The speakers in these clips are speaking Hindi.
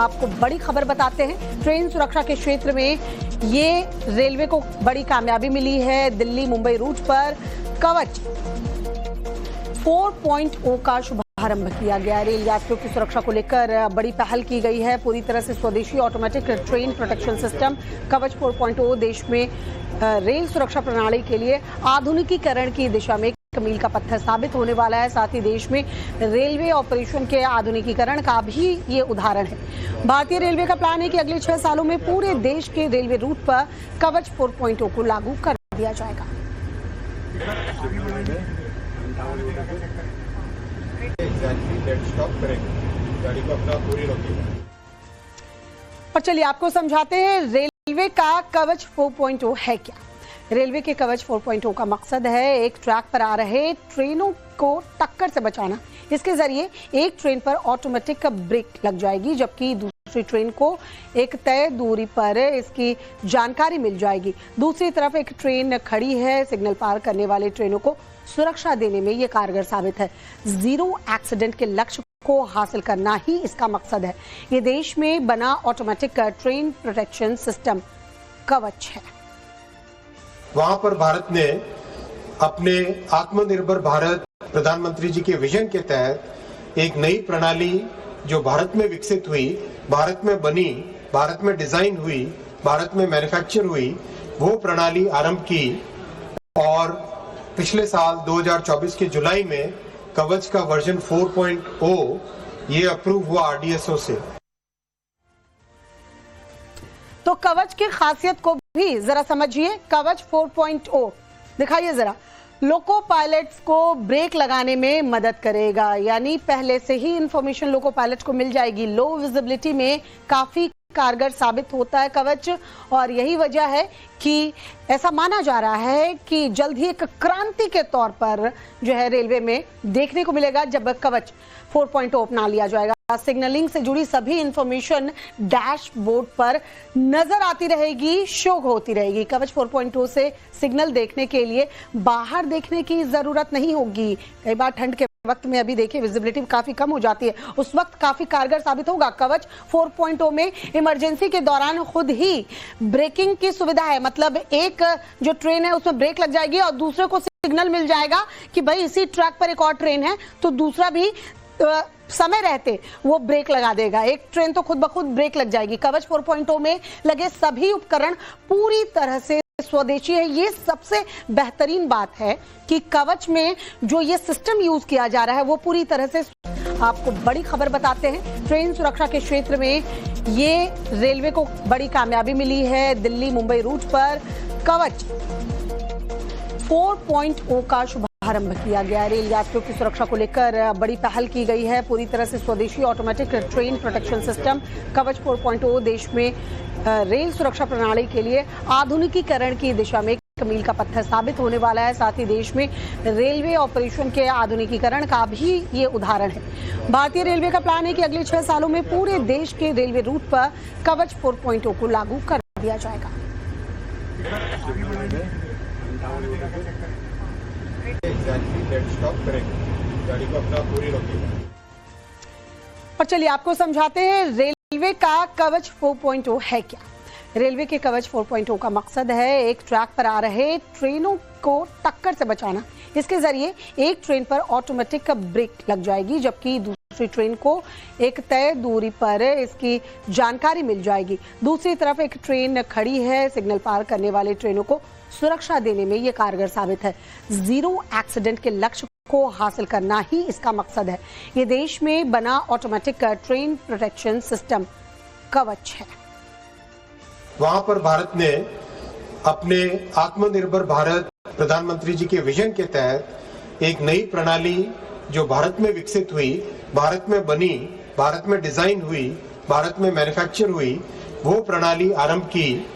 आपको बड़ी खबर बताते हैं। ट्रेन सुरक्षा के क्षेत्र में ये रेलवे को बड़ी कामयाबी मिली है। दिल्ली मुंबई रूट पर कवच 4.0 का शुभारंभ किया गया। रेल यात्रियों की सुरक्षा को लेकर बड़ी पहल की गई है। पूरी तरह से स्वदेशी ऑटोमेटिक ट्रेन प्रोटेक्शन सिस्टम कवच 4.0 देश में रेल सुरक्षा प्रणाली के लिए आधुनिकीकरण की दिशा में मील का पत्थर साबित होने वाला है। साथ ही देश में रेलवे ऑपरेशन के आधुनिकीकरण का भी ये उदाहरण है। भारतीय रेलवे का प्लान है कि अगले 6 सालों में पूरे देश के रेलवे रूट पर कवच 4.0 को लागू कर दिया जाएगा। और चलिए आपको समझाते हैं रेलवे का कवच 4.0 है क्या। रेलवे के कवच 4.0 का मकसद है एक ट्रैक पर आ रहे ट्रेनों को टक्कर से बचाना। इसके जरिए एक ट्रेन पर ऑटोमेटिक ब्रेक लग जाएगी, जबकि दूसरी ट्रेन को एक तय दूरी पर इसकी जानकारी मिल जाएगी। दूसरी तरफ एक ट्रेन खड़ी है, सिग्नल पार करने वाले ट्रेनों को सुरक्षा देने में ये कारगर साबित है। जीरो एक्सीडेंट के लक्ष्य को हासिल करना ही इसका मकसद है। ये देश में बना ऑटोमेटिक ट्रेन प्रोटेक्शन सिस्टम कवच है। वहां पर भारत ने अपने आत्मनिर्भर भारत प्रधानमंत्री जी के विजन के तहत एक नई प्रणाली जो भारत में विकसित हुई, भारत में बनी, भारत में डिजाइन हुई, भारत में मैन्युफैक्चर हुई, वो प्रणाली आरंभ की और पिछले साल 2024 के जुलाई में कवच का वर्जन 4.0 ये अप्रूव हुआ आरडीएसओ से। तो कवच की खासियत को भी जरा समझिए। कवच 4.0 दिखाइए जरा। लोको पायलट्स को ब्रेक लगाने में मदद करेगा, यानी पहले से ही इंफॉर्मेशन लोको पायलट को मिल जाएगी। लो विजिबिलिटी में काफी कारगर साबित होता है कवच, और यही वजह है कि ऐसा माना जा रहा है कि जल्द ही एक क्रांति के तौर पर जो है रेलवे में देखने को मिलेगा जब कवच 4.0 अपना लिया जाएगा। सिग्नलिंग से जुड़ी सभी इंफॉर्मेशन डैशबोर्ड पर नजर आती रहेगी, शो होती रहेगी। कवच 4.0 से सिग्नल देखने के लिए बाहर देखने की जरूरत नहीं होगी। कई बार ठंड के वक्त में अभी देखिए विजिबिलिटी काफी कम हो जाती है, उस वक्त काफी कारगर साबित होगा। कवच 4.0 में इमरजेंसी के दौरान खुद ही ब्रेकिंग की सुविधा है, मतलब एक जो ट्रेन है उसमें ब्रेक लग जाएगी और दूसरे को सिग्नल मिल जाएगा कि भाई इसी ट्रैक पर एक और ट्रेन है, तो दूसरा भी समय रहते वो ब्रेक लगा देगा। एक ट्रेन तो खुद ब खुद ब्रेक लग जाएगी। कवच 4.0 में लगे सभी उपकरण पूरी तरह से स्वदेशी है। ये सबसे बेहतरीन बात है कि कवच में जो ये सिस्टम यूज किया जा रहा है वो पूरी तरह से। आपको बड़ी खबर बताते हैं। ट्रेन सुरक्षा के क्षेत्र में ये रेलवे को बड़ी कामयाबी मिली है। दिल्ली मुंबई रूट पर कवच 4.0 का शुभारंभ किया गया। रेल यात्रियों की सुरक्षा को लेकर बड़ी पहल की गई है। पूरी तरह से स्वदेशी ऑटोमेटिक ट्रेन प्रोटेक्शन सिस्टम कवच 4.0 देश में रेल सुरक्षा प्रणाली के लिए आधुनिकीकरण की दिशा में मील का पत्थर साबित होने वाला है। साथ ही देश में रेलवे ऑपरेशन के आधुनिकीकरण का भी ये उदाहरण है। भारतीय रेलवे का प्लान है कि अगले 6 सालों में पूरे देश के रेलवे रूट पर कवच 4.0 को लागू कर दिया जाएगा। और चलिए आपको समझाते हैं रेलवे का कवच 4.0 है क्या। रेलवे के कवच 4.0 का मकसद है एक ट्रैक पर आ रहे ट्रेनों को टक्कर से बचाना। इसके जरिए एक ट्रेन पर ऑटोमेटिक ब्रेक लग जाएगी, जबकि दूसरी ट्रेन को एक तय दूरी पर इसकी जानकारी मिल जाएगी। दूसरी तरफ एक ट्रेन खड़ी है, सिग्नल पार करने वाले ट्रेनों को सुरक्षा देने में ये कारगर साबित है। जीरो एक्सीडेंट के लक्ष्य को हासिल करना ही इसका मकसद है। ये देश में बना ऑटोमेटिक ट्रेन प्रोटेक्शन सिस्टम कवच है। वहां पर भारत ने अपने आत्मनिर्भर भारत प्रधानमंत्री जी के विजन के तहत एक नई प्रणाली जो भारत में विकसित हुई, भारत में बनी, भारत में डिजाइन हुई, भारत में मैन्युफैक्चर हुई, वो प्रणाली आरंभ की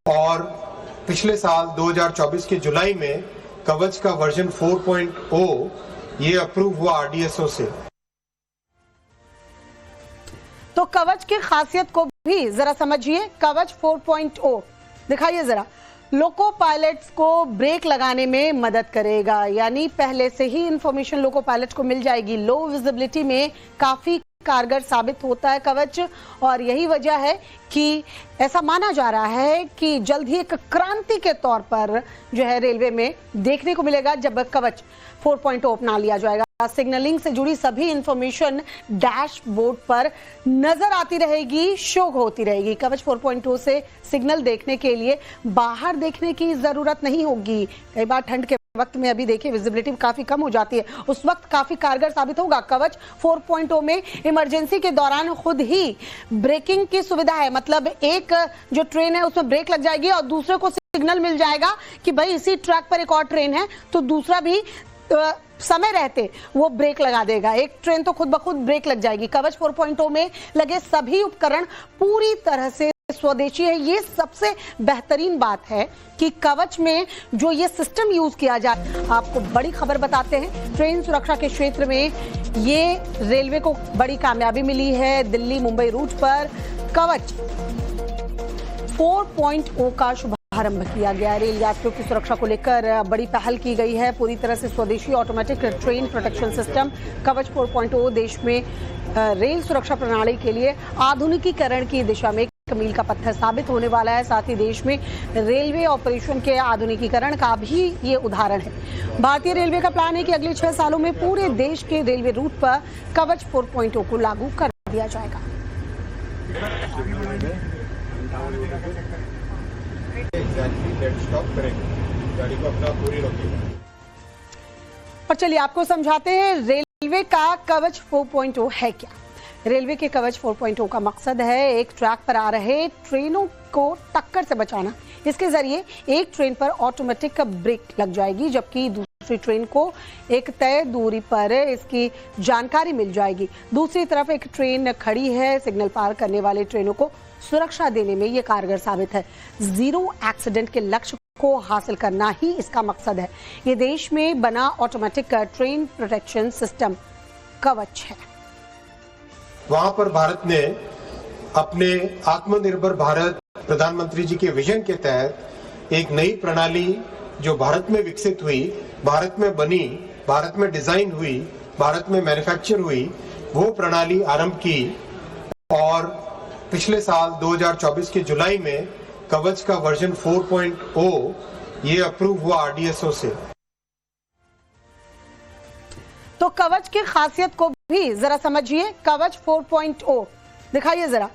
और पिछले साल 2024 के जुलाई में कवच का वर्जन 4.0 ये अप्रूव हुआ आरडीएसओ से। तो कवच की खासियत को भी जरा समझिए। कवच 4.0 दिखाइए जरा। लोको पायलट्स को ब्रेक लगाने में मदद करेगा, यानी पहले से ही इंफॉर्मेशन लोको पायलट को मिल जाएगी। लो विजिबिलिटी में काफी कारगर साबित होता है कवच, और यही वजह है कि ऐसा माना जा रहा है कि जल्द ही एक क्रांति के तौर पर जो है रेलवे में देखने को मिलेगा जब कवच 4.0 अपना लिया जाएगा। सिग्नलिंग से जुड़ी सभी इंफॉर्मेशन डैशबोर्ड पर नजर आती रहेगी, शो होती रहेगी। कवच 4.0 से सिग्नल देखने के लिए बाहर देखने की जरूरत नहीं होगी। कई बार ठंड के वक्त में अभी देखिए विजिबिलिटी काफी कम हो जाती है, उस वक्त काफी कारगर साबित होगा। कवच 4.0 में इमरजेंसी के दौरान खुद ही ब्रेकिंग की सुविधा है, मतलब एक जो ट्रेन है उसमें ब्रेक लग जाएगी और दूसरे को सिग्नल मिल जाएगा कि भाई इसी ट्रैक पर एक और ट्रेन है, तो दूसरा भी समय रहते वो ब्रेक लगा देगा। एक ट्रेन तो खुद ब खुद ब्रेक लग जाएगी। कवच 4.0 में लगे सभी उपकरण पूरी तरह से स्वदेशी है। ये सबसे बेहतरीन बात है कि कवच में जो ये सिस्टम यूज किया जाए। आपको बड़ी खबर बताते हैं, ट्रेन सुरक्षा के क्षेत्र में ये रेलवे को बड़ी कामयाबी मिली है। दिल्ली मुंबई रूट पर कवच 4.0 का शुभारंभ किया गया। रेल यात्रियों की सुरक्षा को लेकर बड़ी पहल की गई है। पूरी तरह से स्वदेशी ऑटोमेटिक ट्रेन प्रोटेक्शन सिस्टम कवच 4.0 देश में रेल सुरक्षा प्रणाली के लिए आधुनिकीकरण की दिशा में मील का पत्थर साबित होने वाला है। साथ ही देश में रेलवे ऑपरेशन के आधुनिकीकरण का भी ये उदाहरण है। भारतीय रेलवे का प्लान है कि अगले 6 सालों में पूरे देश के रेलवे रूट पर कवच 4.0 को लागू कर दिया जाएगा। और चलिए आपको समझाते हैं रेलवे का कवच 4.0 है क्या। रेलवे के कवच 4.0 का मकसद है एक ट्रैक पर आ रहे ट्रेनों को टक्कर से बचाना। इसके जरिए एक ट्रेन पर ऑटोमेटिक ब्रेक लग जाएगी, जबकि दूसरी ट्रेन को एक तय दूरी पर इसकी जानकारी मिल जाएगी। दूसरी तरफ एक ट्रेन खड़ी है, सिग्नल पार करने वाले ट्रेनों को सुरक्षा देने में ये कारगर साबित है। जीरो एक्सीडेंट के लक्ष्य को हासिल करना ही इसका मकसद है। ये देश में बना ऑटोमेटिक ट्रेन प्रोटेक्शन सिस्टम कवच है। वहां पर भारत ने अपने आत्मनिर्भर भारत प्रधानमंत्री जी के विजन के तहत एक नई प्रणाली जो भारत में विकसित हुई, भारत में बनी, भारत में डिजाइन हुई, भारत में मैन्युफैक्चर हुई, वो प्रणाली आरंभ की। और पिछले साल 2024 के जुलाई में कवच का वर्जन 4.0 ये अप्रूव हुआ आरडीएसओ से। तो कवच की खासियत को भी जरा समझिए। कवच 4.0 दिखाइए जरा।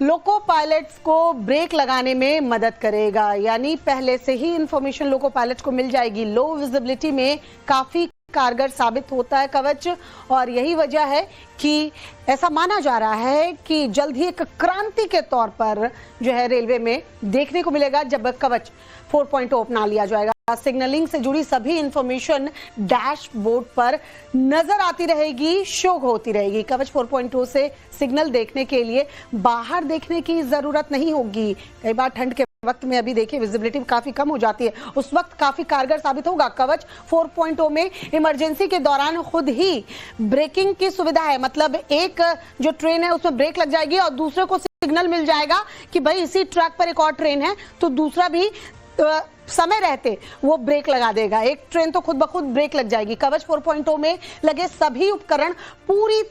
लोको पायलट्स को ब्रेक लगाने में मदद करेगा, यानी पहले से ही इंफॉर्मेशन लोको पायलट को मिल जाएगी। लो विजिबिलिटी में काफी कारगर साबित होता है कवच, और यही वजह है कि ऐसा माना जा रहा है कि जल्द ही एक क्रांति के तौर पर जो है रेलवे में देखने को मिलेगा जब कवच 4.0 अपना लिया जाएगा। सिग्नलिंग से जुड़ी सभी इंफॉर्मेशन डैशबोर्ड पर नजर आती रहेगी, शो होती रहेगी। कवच 4.0 से सिग्नल देखने के लिए बाहर देखने की जरूरत नहीं होगी। कई बार ठंड के वक्त में अभी देखिए विजिबिलिटी काफी कम हो जाती है, उस वक्त काफी कारगर साबित होगा। कवच 4.0 में इमरजेंसी के दौरान खुद ही ब्रेकिंग की सुविधा है, मतलब एक जो ट्रेन है उसमें ब्रेक लग जाएगी और दूसरे को सिग्नल मिल जाएगा कि भाई इसी ट्रैक पर एक और ट्रेन है, तो दूसरा भी समय रहते वो ब्रेक लगा देगा। एक ट्रेन तो खुद ब खुद ब्रेक लग जाएगी। कवच 4.0 में लगे सभी उपकरण पूरी